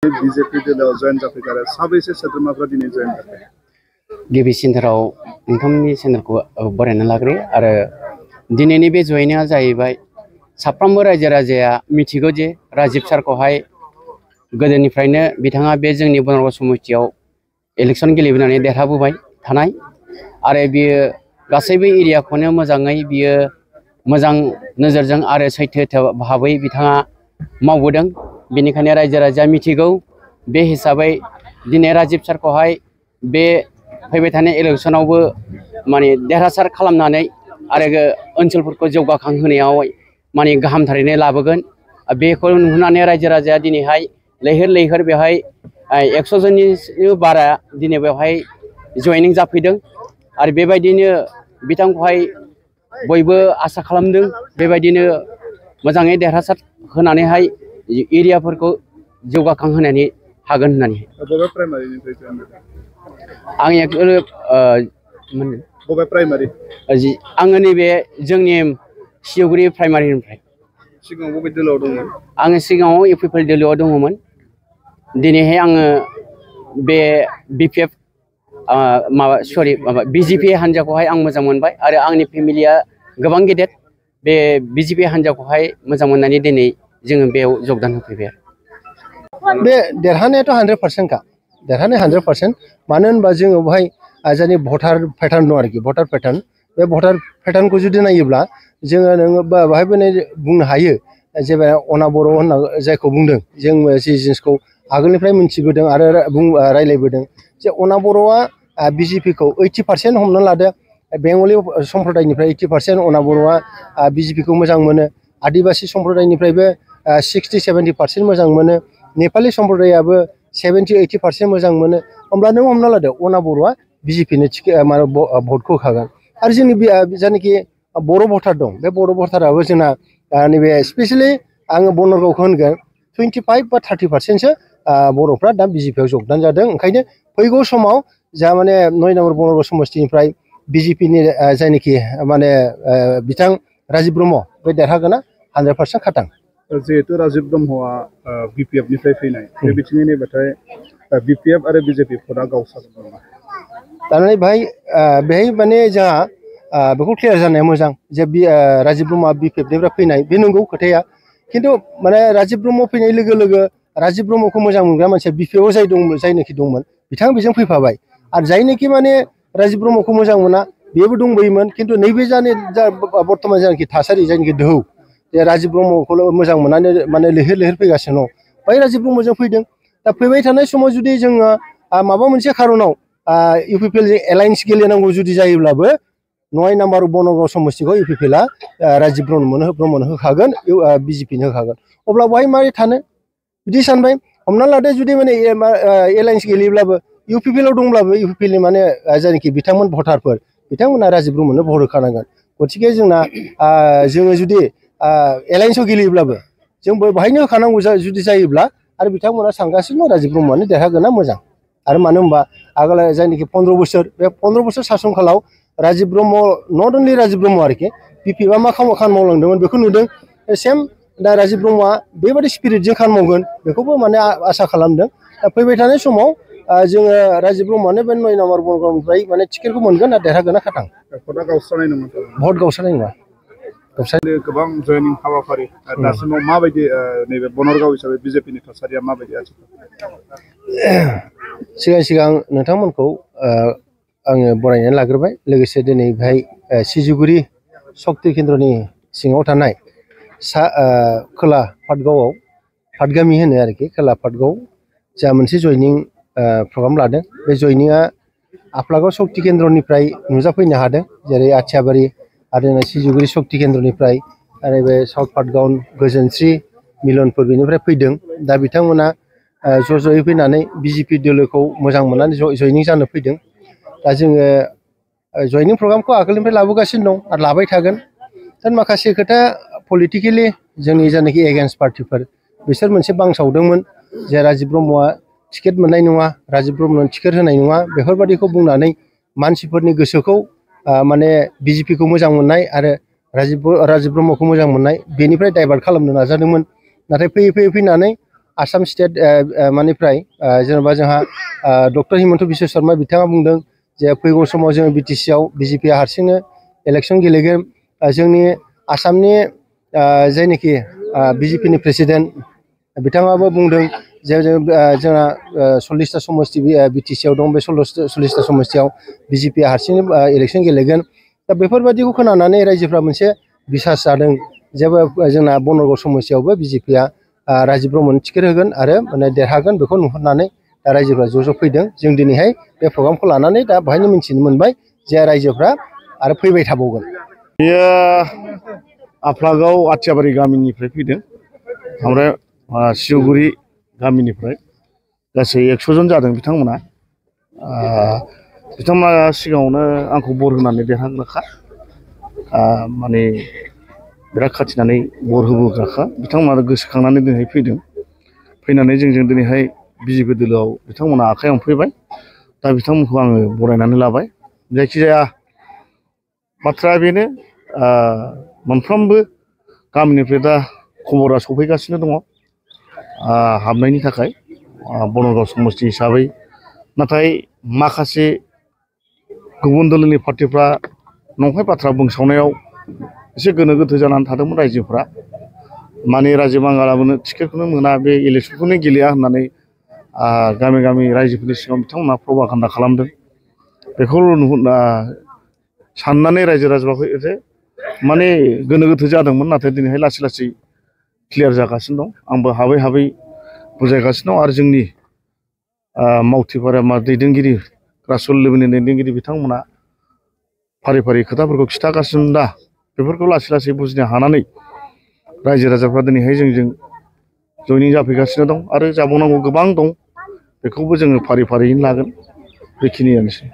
BJP दलाव जयन जाफैदों साबैसे सोद्रोमाफ्रा दिनै जयन जाफैदों गिबि सेन्टाराव नोंथांमोननि चेनेलखौ बरायना लाग्रोयो आरो दिनैनि बे जयेनिंआ जाहैबाय साफ्रोमबो रायजो राजाया मिथिगौ जे राजीब सारखौहाय गोदोनिफ्रायनो बिथाङा बे जोंनि बनरगाव समितियाव इलेक्सन गेलेबोनानै देरहाबोबाय थानाय आरो बियो गासैबो एरियाखौनो मोजाङै बियो मोजां नोजोरजों आरो सैथो भाबै बिथाङा मावबोदों। बेनिखायनो रायजो राजाया मिथिगौ बे हिसाबै दिनै राजीब सारखौहाय बे फैबाय थानाय इलेक्सनावबो माने देरहासार खालामनानै आरो ओनसोलफोरखौ जौगाखांहोनायाव माने गाहाम थारैनो लाबोगोन। बेखौ नुहुरनानै रायजो राजाया दिनैहाय लैहोर लैहोर बेवहाय 100 जननि बारा दिनै बेवहाय जयेनिं जाफैदों आरो बेबायदिनो बिथांखौहाय बयबो आसा खालामदों बेबायदिनो मोजाङै देरहासार होनानैहाय एरियाफोरखौ जौगाखांहोनानै हागोन होननानै। आं आङो नैबे जोंनि सिउगुरि प्राइमारिनिफ्राय। सिगाङाव बबे दोलोआव दंमोन? आङो सिगाङाव इउपिपिएल दोलोआव दङमोन। दिनैहाय आङो बे बिपिएफ बिजेपि हान्जाखौहाय आं मोजां मोनबाय आरो आंनि फेमिलिया गोबां गेदेर बे बिजेपि हान्जाखौहाय मोजां मोननानै दिनै जोङो बेयाव जगदान होफैबाय आरो। बे देरहानायाथ' 100% का देरहानाय 100%। मानो होनबा जोङो बेवहाय जोंनि भटार पेटार्न दं आरोखि भटार पेटार्न। बे भटार पेटार्नखौ जुदि नायोब्ला जोङो नोङो बाहायबो बुंनो हायो जे अना बर' होनना जायखौ बुंदों जों जि जिनिसखौ आगोलनिफ्राय मिन्थिबोदों आरो रायलायबोदों जे अना बर'आ बिजेपिखौ 80% हमना लादो। बेंगलि सम्प्रदायनिफ्राय 80% अना बर'आ बिजेपिखौ मोजां मोनो। आदिबासि सम्प्रदायनिफ्रायबो 60-70% मोजां मोनो। नेपालि सम्प्रदायाबो 70-80% मोजां मोनो। होमब्ला नों हमना लादो अना बर'आ बिजेपिनो भटखौ होखागोन। आरो जोंनि जायनाखि बर' भटार दं बे बर' भटाराबो जोंना नैबे स्पेसियेलि आङो बनरगावखौ होनगोन 25 बा 30%सो बर'फ्रा दा बिजेपिआव जगदान जादों। ओंखायनो फैगौ समाव जा माने 9 नम्बर बनरगाव समस्तिनिफ्राय बिजेपिनि जायनाखि माने बिथां राजीब ब्रह्म बे देरहागोना 100% खाथां। जिहेतु राजीब ब्रह्मआ बिपिएफनिफ्राय फैनाय बे बिथिङै नायबाथाय बिपिएफ आरो बिजेपि भटआ गावसारगोन नामा? थारमाने बेहाय माने जोंहा बेखौ क्लियार जानाया मोजां जे राजीब ब्रह्मआ बिपिएफनिफ्राय फैनाय बे नंगौ खोथाया। खिन्थु माने राजीब ब्रह्म फैनाय लोगो लोगो राजीब ब्रह्मखौ मोजां मोनग्रा मानसिया बिपिएफआव जायनाखि दंमोन बिथाङा बेजों फैफाबाय। आरो जायनाखि माने राजीब ब्रह्मखौ मोजां मोना बेबो दंबोयोमोन। खिन्थु नैबे जा बर्थमान जायनाखि थासारि जायनाखि दोहौ जे राजीब ब्रह्मखौल' मोजां मोननानै माने लैहोर लैहोर फैगासिनो दं बै राजीब ब्रह्मजों फैदों। दा फैबाय थानाय समाव जुदि जोङो माबा मोनसे खारनाव इउपिपिएलजों एलायन्स गेलेनांगौ जुदि जायोब्लाबो 9 नम्बर बनरगाव समस्तिखौ इउपिपिएलआ राजीब ब्रह्मनो होखागोन, बिजेपिनो होखागोन। अब्ला बेवहाय मारै थानो बिदि सानबाय। हमना लादो जुदि माने एलायन्स गेलेयोब्लाबो इउपिपिएलआव दंब्लाबो इउपिपिएलनि माने जायनाखि बिथांमोन भटारफोर बिथांमोना राजीब ब्रह्मनो भट होखानांगोन। गतिके जोङो जुदि एलायन्सआव गेलेयोब्लाबो जों बेवहायनो होखानांगौ जुदि जायोब्ला आरो बिथांमोना सानगासिनो राजीब ब्रह्मआनो देरहागोना मोजां। आरो मानो होनबा आगोल जायनाखि 15 बोसोर बे 15 बोसोर सासन कालाव राजीब ब्रह्म नट अनलि राजीब ब्रह्म आरोखि बिपिएफआ मा खामानि मावलांदोंमोन बेखौ नुदों। सेम दा राजीब ब्रह्मआ बेबायदि स्पिरिटजों खामानि मावगोन बेखौबो माने आसा खालामदों। दा फैबाय थानाय समाव जोङो राजीब ब्रह्मआनो बे 9 नम्बर बनरगावनिफ्राय माने टिकेटखौ मोनगोन आरो देरहागोना खाथां। भटआ गावस्रानाय नङा? भट गावस्रानाय नङा। गोबां जयनिं हाबाफारि दासिमाव माबायदि नैबे बनरगाव हिसाबै बिजेपिनि थासारिया माबायदि सिगां नोंथांमोनखौ आङो बरायनानै लाग्रोबाय। लोगोसे दिनै बेहाय सिजुगुरि शक्ति केन्द्रनि सिङाव थानाय खोला पाटगावआव पाटगामि होनो आरोखि खोला पाटगाव जा मोनसे जयनिं प्रग्राम लादों। बे जयनिंआ आफलागाव शक्ति केन्द्रनिफ्राय नुजाफैनो हादों। जेरै आथियाबारि आरो सिजुगुरि शक्ति केन्द्रनिफ्राय आरो बे साउथ पाटगाव गोजोनस्रि मिलनपुर बेनिफ्राय फैदों। दा बिथांमोना ज'यै फैनानै बिजेपि दोलोखौ मोजां मोननानै जयनिं जानो फैदों। दा जोङो जयनिं प्रग्रामखौ आगोलनिफ्राय लाबोगासिनो दं आरो लाबाय थागोन। दा माखासे खोथा पलिटिकेलि जोंनि जायनाखि एगेन्स्ट पार्टिफोर बिसोर मोनसे बांसावदोंमोन जे राजीब ब्रह्मआ टिकेट मोननाय नङा, राजीब ब्रह्मनो टिकेट होनाय नङा बेफोरबायदिखौ बुंनानै मानसिफोरनि गोसोखौ माने बिजेपिखौ मोजां मोननाय आरो राजीब ब्रह्मखौ मोजां मोननाय बेनिफ्राय डाइभार्ट खालामनो नाजादोंमोन। नाथाय फैयै फैनानै आसाम स्टेट मानिफ्राय जेनेबा जोंहा डक्टर हिमन्त बिश्व शर्मा बिथाङा बुंदों जे फैगौ समाव जोङो बिटिसि आव बिजेपिआ हारसिंनो इलेक्सन गेलेगोन जोंनि आसामनि जायनोखि बिजेपिनि प्रेसिडेन्ट बिथाङाबो बुंदों जे जोंहा 40टा समस्ति बिटिसि आव दं बे 40टा समस्तियाव बिजेपिआ हारसिंनो इलेक्सन गेलेगोन दा बेफोरबायदिखौ खोनानानै रायजोफ्रा मोनसे बिसास जादों जेबो जोंना बनरगाव समस्तियावबो बिजेपिआ राजिब ब्रह्मनो टिकेट होगोन आरो माने देरहागोन बेखौ नुहुरनानै दा रायजोफ्रा ज' फैदों जों दिनैहाय बे प्रग्रामखौ लानानै दा बेहायनो मिन्थिनो मोनबाय जे रायजोफ्रा आरो फैबाय थाबावगोन। बेयो आफ्लागाव आथियाबारि गामिनिफ्राय फैदों ओमफ्राय सिउगुरि गामिनिफ्राय गासै 100 जन जादों बिथांमोना सिगाङावनो आंखौ बर होनानै देरहाग्राखा माने बिराद खाथिनानै बर होबोग्राखा बिथांमोना गोसोखांनानै दिनै फैदों फैनानै जोंजों दिनैहाय बिजेपि दोलोआव बिथांमोना आखाइ हमफैबाय दा बिथांमोनखौ आङो बरायनानै लाबाय जायखिजाया बाथ्राया बेनो मोनफ्रोमबो गामिनिफ्राय दा खबरा सफैगासिनो दङ हाबनायनि थाखाय बनरगाव समस्ति हिसाबै नाथाय माखासे गुबुन दोलोनि पार्टिफ्रा नंखाय बाथ्रा बुंसावनायाव एसे गोनो गोथो जानानै थादोंमोन रायजोफ्रा माने राजीब बांगालाबोनो टिकेटखौनो मोना बे इलेक्सनखौनो गेलेया होननानै गामि गामि रायजोफोरनि सिगाङाव बिथांमोना प्रपागान्दा खालामदों बेखौ साननानै रायजो राजाफ्रा एसे माने गोनो गोथो जादोंमोन नाथाय दिनैहाय लासै लासै क्लियार जागासिनो दं आंबो हाबै हाबै बुजायगासिनो दं आरो जोंनि मावथिफोरा दैदेनगिरि ग्रासरुट लेभेलनि दैदेनगिरि बिथांमोना फारि फारि खोथाफोरखौ खिथागासिनो दा बेफोरखौ लासै लासै बुजिनो हानानै रायजो राजाफ्रा दिनैहाय जोंजों जयनिं जाफैगासिनो दं आरो जाबावनांगौ गोबां दं बेखौबो जोङो फारि फारियैनो लागोन बेखिनियानोसै।